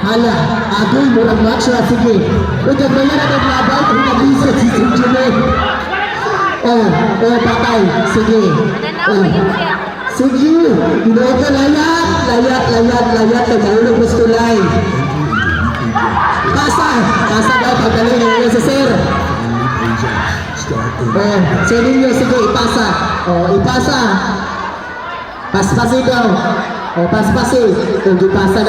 Hala, agoy, murang match na, sige. Huwag ka ba yan ang naglabay? Kung nag-isa si Sinjune. Patay. Sige. Sige. Ginawa ka layat. Nagahulog mas tulay. Pasa daw, pagaling ngayon sa sir. Sa ninyo, sige, ipasa. Ipasa. Paspasi daw. Paspasi. Gipasa.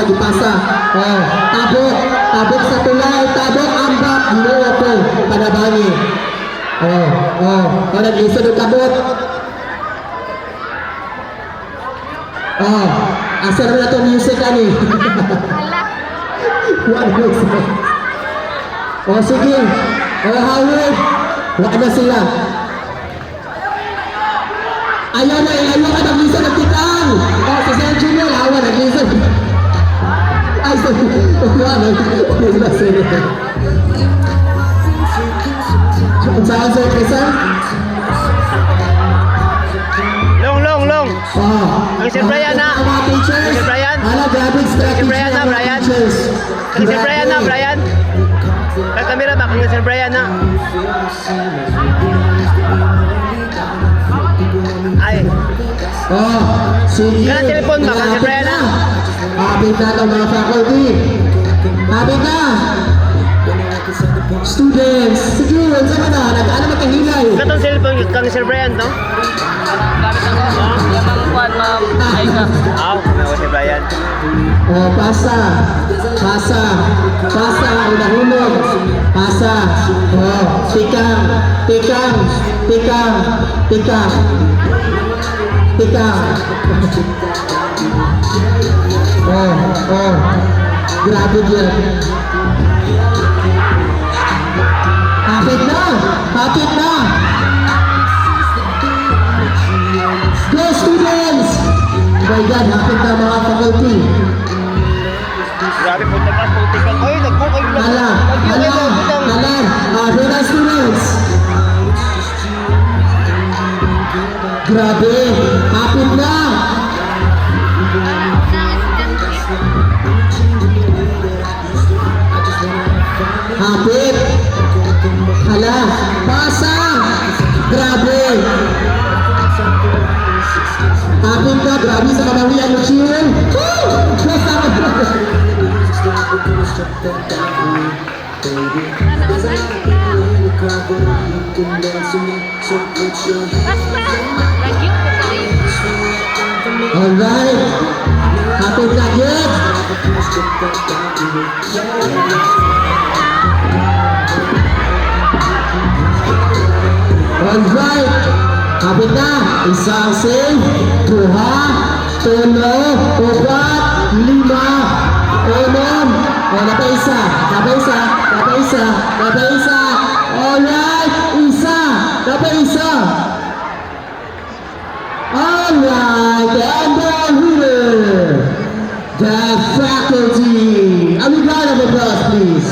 Tabok sa tulay. Tabok, ambak. Ginawa ko. Panabangi. Nag-isa ng tabok. Asar na itong music ani. Sige. Hawid. Wala na sila. Ayaw ka nag-isa ng titang. Si San Junior, hawa nag-isa. Ay, saan sa kesa? Long. Ang si Brian na. Si Brian. Si Brian na, Brian. Si Brian na, Brian. Kay kamera ba kung si Brian na? Ay. Sige. Kaya telepon ba kung si Brian na? Habit na ito mga faculty. Habit na. Students. Sige, wala ka na. Nag-ano magkahilay. Katong cellphone kang si Brian, no? Gamit ako. Yung kuwan, ma'am. Ay ka. Ako si Brian. Pasa. Unahulog. Pasa. Tikang. Grabe yan. Hapit na. Go students! My God, hapit na mga faculty. Grabe po tagas political. Ay, nagkukay lang. Hala. Hapit students. Grabe, hapit na. Hapit. Hala, pasa. Grabe. Hapit na, grabe sa kamawian mo, Chill. Alright. Hapit na, good. Alright. Hapit na. Isang save. 2, 3, 4, 5, 6, 7. Alright. Isa. Alright. And the winner, the faculty. A round of applause, please.